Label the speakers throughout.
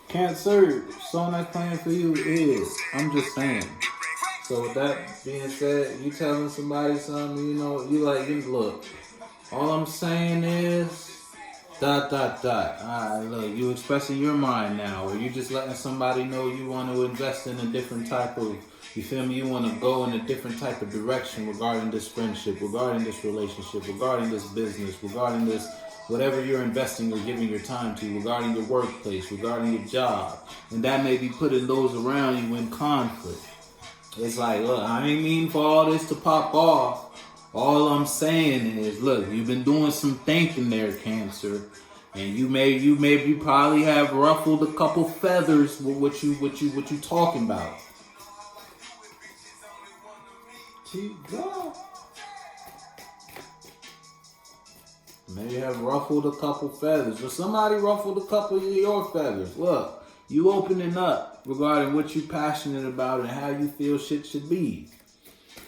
Speaker 1: Cancer, song that's playing for you is I'm Just Saying. So with that being said, you telling somebody something, you know, you like, you look, all I'm saying is dot dot dot. Alright, look, you expressing your mind now, or you just letting somebody know you want to invest in a different type of, you feel me, you want to go in a different type of direction regarding this friendship, regarding this relationship, regarding this business, regarding this whatever you're investing or giving your time to, regarding your workplace, regarding your job. And that may be putting those around you in conflict. It's like, look, I ain't mean for all this to pop off. All I'm saying is, look, you've been doing some thinking there, Cancer, and you probably have ruffled a couple feathers with what you talking about. Maybe have ruffled a couple feathers, or somebody ruffled a couple of your feathers. Look, you opening up regarding what you passionate about and how you feel shit should be.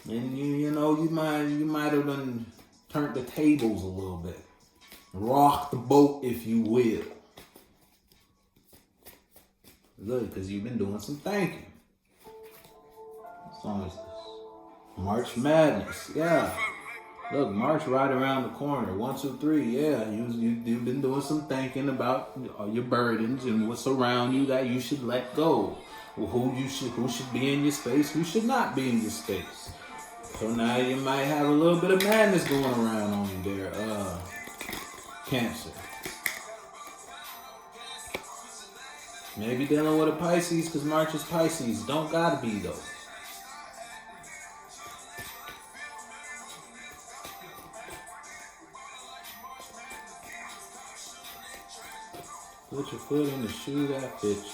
Speaker 1: And you might have done turned the tables a little bit. Rock the boat, if you will. Look, because you've been doing some thinking. What song is this? March Madness, yeah. Look, March right around the corner. 1, 2, 3, yeah. You've been doing some thinking about your burdens and what's around you that you should let go. Well, who should be in your space, who should not be in your space. So now you might have a little bit of madness going around on you there, Cancer. Maybe dealing with a Pisces because March is Pisces. Don't gotta be though. Put your foot in the shoe that fits you.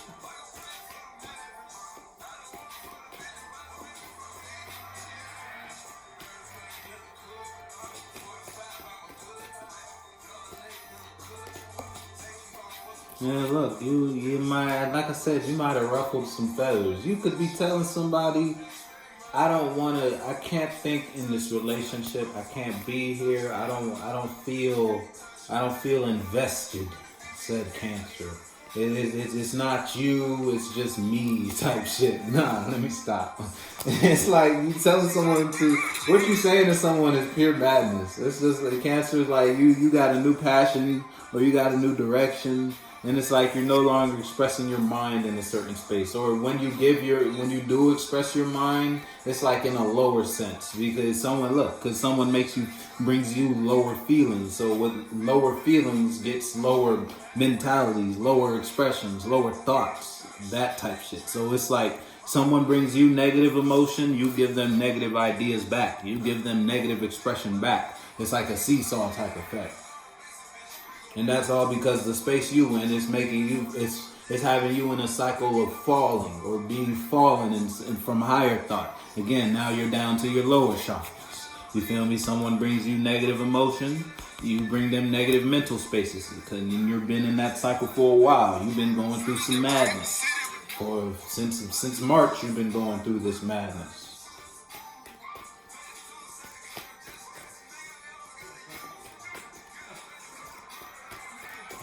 Speaker 1: Yeah, look, you might, like I said, you might have ruffled some feathers. You could be telling somebody, I can't think in this relationship. I can't be here. I don't feel invested, said Cancer. It's not you, it's just me type shit. Nah, let me stop. It's like you telling someone what you saying to someone is pure madness. It's just like Cancer is like you got a new passion or you got a new direction. And it's like you're no longer expressing your mind in a certain space. Or when you do express your mind, it's like in a lower sense. Because someone brings you lower feelings. So with lower feelings gets lower mentalities, lower expressions, lower thoughts, that type shit. So it's like someone brings you negative emotion, you give them negative ideas back. You give them negative expression back. It's like a seesaw type effect. And that's all because the space you in is making you, it's having you in a cycle of falling or being fallen and from higher thought. Again, now you're down to your lower chakras. You feel me? Someone brings you negative emotion, you bring them negative mental spaces. Because you've been in that cycle for a while. You've been going through some madness. Or since March, you've been going through this madness.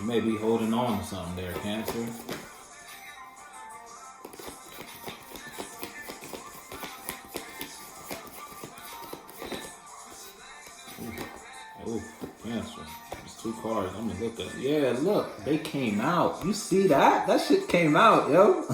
Speaker 1: You may be holding on to something there, Cancer. Oh, Cancer. There's 2 cards. I'm gonna look at. Yeah, look, they came out. You see that? That shit came out, yo.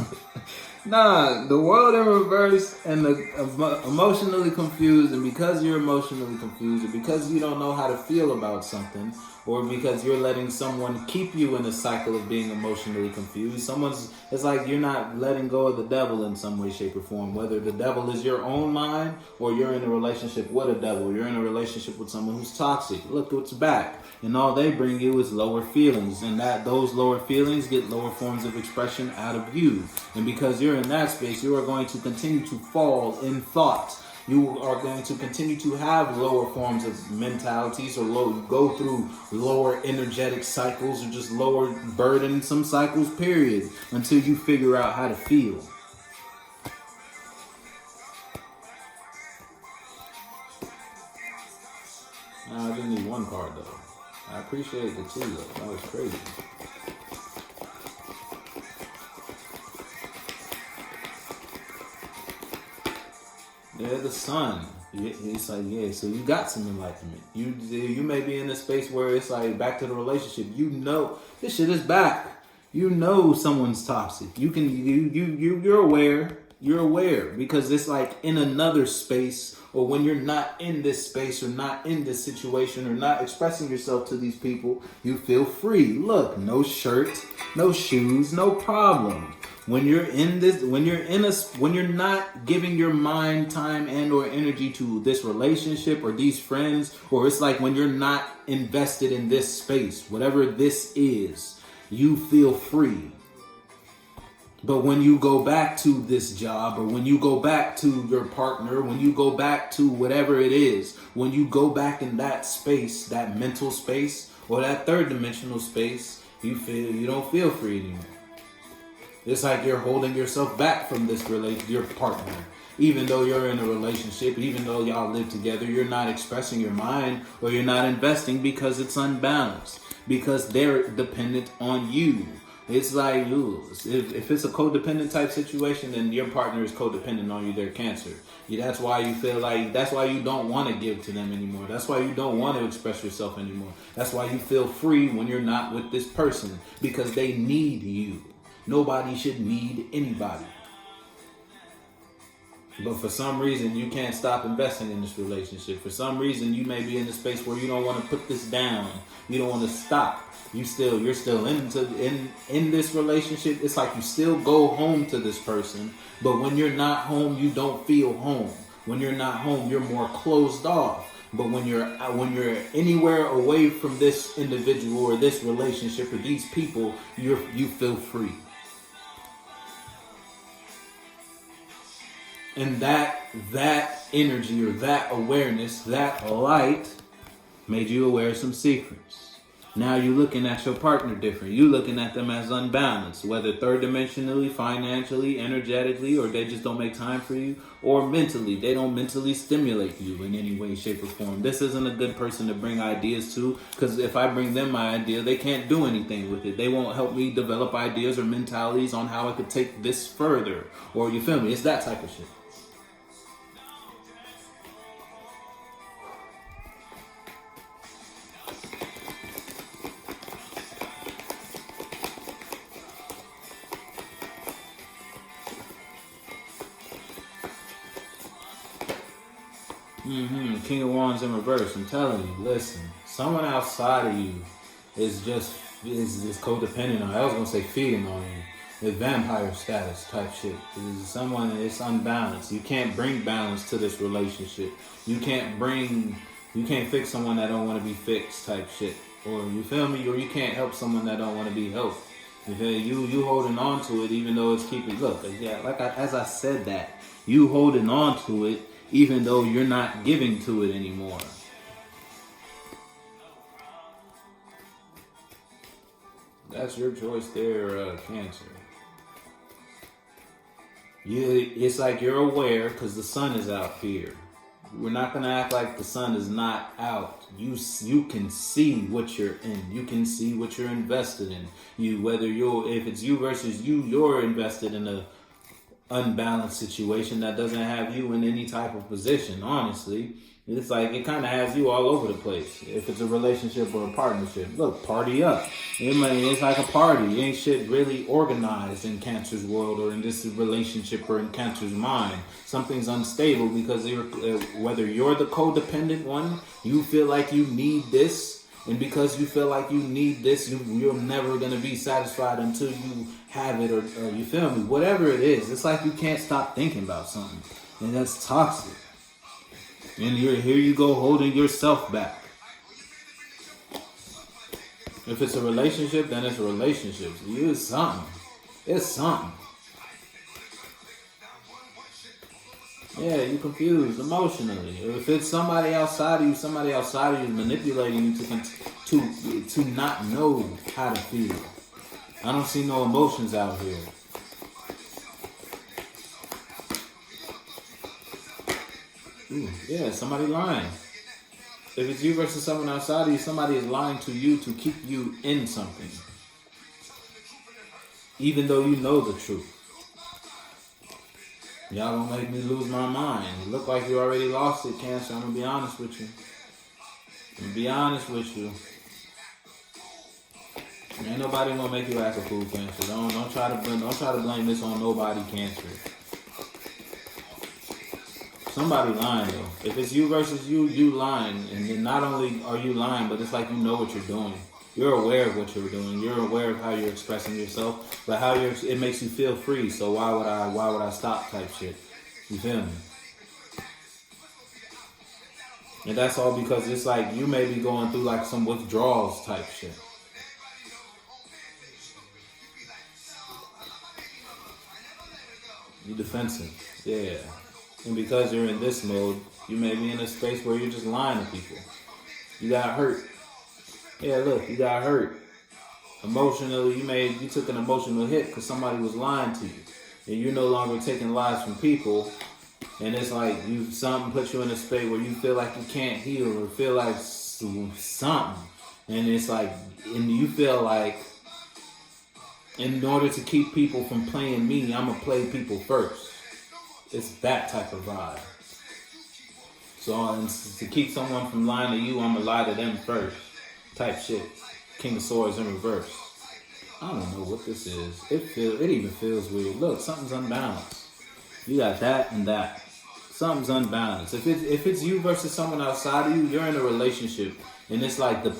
Speaker 1: Nah, the world in reverse and the emotionally confused, and because you're emotionally confused, or because you don't know how to feel about something, or because you're letting someone keep you in a cycle of being emotionally confused, it's like you're not letting go of the devil in some way, shape, or form. Whether the devil is your own mind, or you're in a relationship with a devil, you're in a relationship with someone who's toxic. Look what's back, and all they bring you is lower feelings, and those lower feelings get lower forms of expression out of you. And because you're in that space, you are going to continue to fall in thought. You are going to continue to have lower forms of mentalities or go through lower energetic cycles or just lower burdensome cycles, period, until you figure out how to feel. I didn't need 1 card though. I appreciate the 2 though. That was crazy. Yeah, the sun. It's like, yeah, so you got some enlightenment. You may be in a space where it's like back to the relationship. You know this shit is back. You know someone's toxic. You're aware. You're aware because it's like in another space, or when you're not in this space or not in this situation or not expressing yourself to these people, you feel free. Look, no shirt, no shoes, no problem. When you're in this, when you're not giving your mind, time, and or energy to this relationship or these friends, or it's like when you're not invested in this space, whatever this is, you feel free. But when you go back to this job, or when you go back to your partner, when you go back to whatever it is, when you go back in that space, that mental space, or that third dimensional space, you don't feel free anymore. It's like you're holding yourself back from this your partner. Even though you're in a relationship, even though y'all live together, you're not expressing your mind, or you're not investing because it's unbalanced, because they're dependent on you. It's like, if it's a codependent type situation, then your partner is codependent on you. They're Cancer. That's why you feel like, that's why you don't want to give to them anymore. That's why you don't want to express yourself anymore. That's why you feel free when you're not with this person, because they need you. Nobody should need anybody. But for some reason, you can't stop investing in this relationship. For some reason, you may be in a space where you don't want to put this down. You don't want to stop. You're still in this relationship. It's like you still go home to this person, but when you're not home, you don't feel home. When you're not home, you're more closed off. But when you're anywhere away from this individual or this relationship or these people, you feel free. And that energy or that awareness, that light, made you aware of some secrets. Now you're looking at your partner different. You're looking at them as unbalanced, whether third dimensionally, financially, energetically, or they just don't make time for you, or mentally. They don't mentally stimulate you in any way, shape, or form. This isn't a good person to bring ideas to, because if I bring them my idea, they can't do anything with it. They won't help me develop ideas or mentalities on how I could take this further. Or, you feel me? It's that type of shit. King of Wands in reverse. I'm telling you, listen, someone outside of you is codependent on. I was gonna say feeding on you. It's vampire status type shit. It's someone that's unbalanced. You can't bring balance to this relationship. You can't fix someone that don't want to be fixed type shit. Or you feel me? Or you can't help someone that don't want to be helped. You holding on to it even though it's keeping. Look, yeah, as I said that, you holding on to it even though you're not giving to it anymore. That's your choice there, Cancer. It's like you're aware because the sun is out here. We're not going to act like the sun is not out. You can see what you're in. You can see what you're invested in. If it's you versus you, you're invested in a unbalanced situation that doesn't have you in any type of position. Honestly, it's like it kind of has you all over the place. If it's a relationship or a partnership, look, party up. It's like a party. Ain't shit really organized in Cancer's world or in this relationship or in Cancer's mind. Something's unstable because whether you're the codependent one, you feel like you need this. And because you feel like you need this, you're never going to be satisfied until you have it, or you feel me? Whatever it is, it's like you can't stop thinking about something. And that's toxic. And here you go holding yourself back. If it's a relationship, then it's a relationship. It's something. It's something. Yeah, you're confused emotionally. If it's somebody outside of you is manipulating you to not know how to feel. I don't see no emotions out here. Yeah, somebody lying. If it's you versus someone outside of you, somebody is lying to you to keep you in something. Even though you know the truth. Y'all gonna make me lose my mind. You look like you already lost it, Cancer. I'm gonna be honest with you. Ain't nobody gonna make you act a fool, Cancer. Don't try to blame this on nobody, Cancer. Somebody lying though. If it's you versus you, you lying, and then not only are you lying, but it's like you know what you're doing. You're aware of what you're doing. You're aware of how you're expressing yourself, but it makes you feel free. So why would I stop? Type shit. You feel me? And that's all because it's like you may be going through like some withdrawals type shit. You defensive, yeah. And because you're in this mode, you may be in a space where you're just lying to people. You got hurt. Yeah, look, you got hurt. Emotionally, you took an emotional hit because somebody was lying to you. And you're no longer taking lies from people. And it's like something puts you in a space where you feel like you can't heal or feel like something. And it's like, and you feel like, in order to keep people from playing me, I'm going to play people first. It's that type of vibe. So to keep someone from lying to you, I'm going to lie to them first. Type shit. King of Swords in reverse. I don't know what this is. It even feels weird. Look, something's unbalanced. You got that and that. Something's unbalanced. If it's you versus someone outside of you, you're in a relationship. And it's like the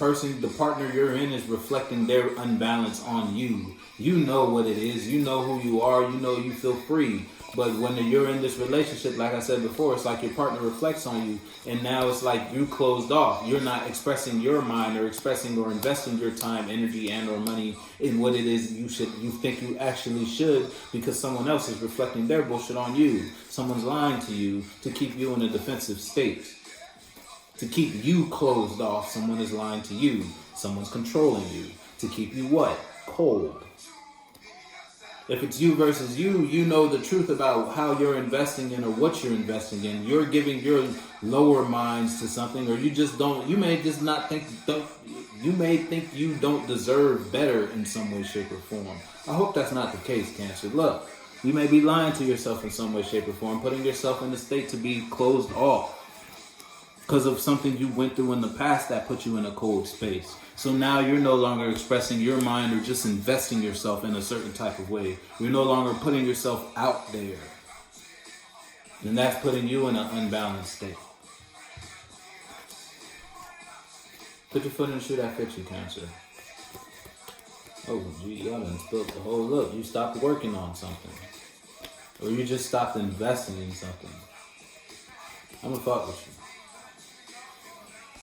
Speaker 1: partner you're in is reflecting their unbalance on you. You know what it is. You know who you are. You know you feel free. But when you're in this relationship, like I said before, it's like your partner reflects on you. And now it's like you closed off. You're not expressing your mind or expressing or investing your time, energy, and or money in what it is you think you actually should, because someone else is reflecting their bullshit on you. Someone's lying to you to keep you in a defensive state. To keep you closed off, someone is lying to you. Someone's controlling you. To keep you what? Cold. If it's you versus you, you know the truth about how you're investing in or what you're investing in. You're giving your lower minds to something, or you just don't. You may just not think. You may think you don't deserve better in some way, shape, or form. I hope that's not the case, Cancer. Look, you may be lying to yourself in some way, shape, or form, putting yourself in a state to be closed off because of something you went through in the past that put you in a cold space. So now you're no longer expressing your mind or just investing yourself in a certain type of way. You're no longer putting yourself out there. And that's putting you in an unbalanced state. Put your foot in the shoe that fits you, Cancer. Oh, gee, y'all done spilled the whole look. You stopped working on something. Or you just stopped investing in something. I'm gonna fuck with you.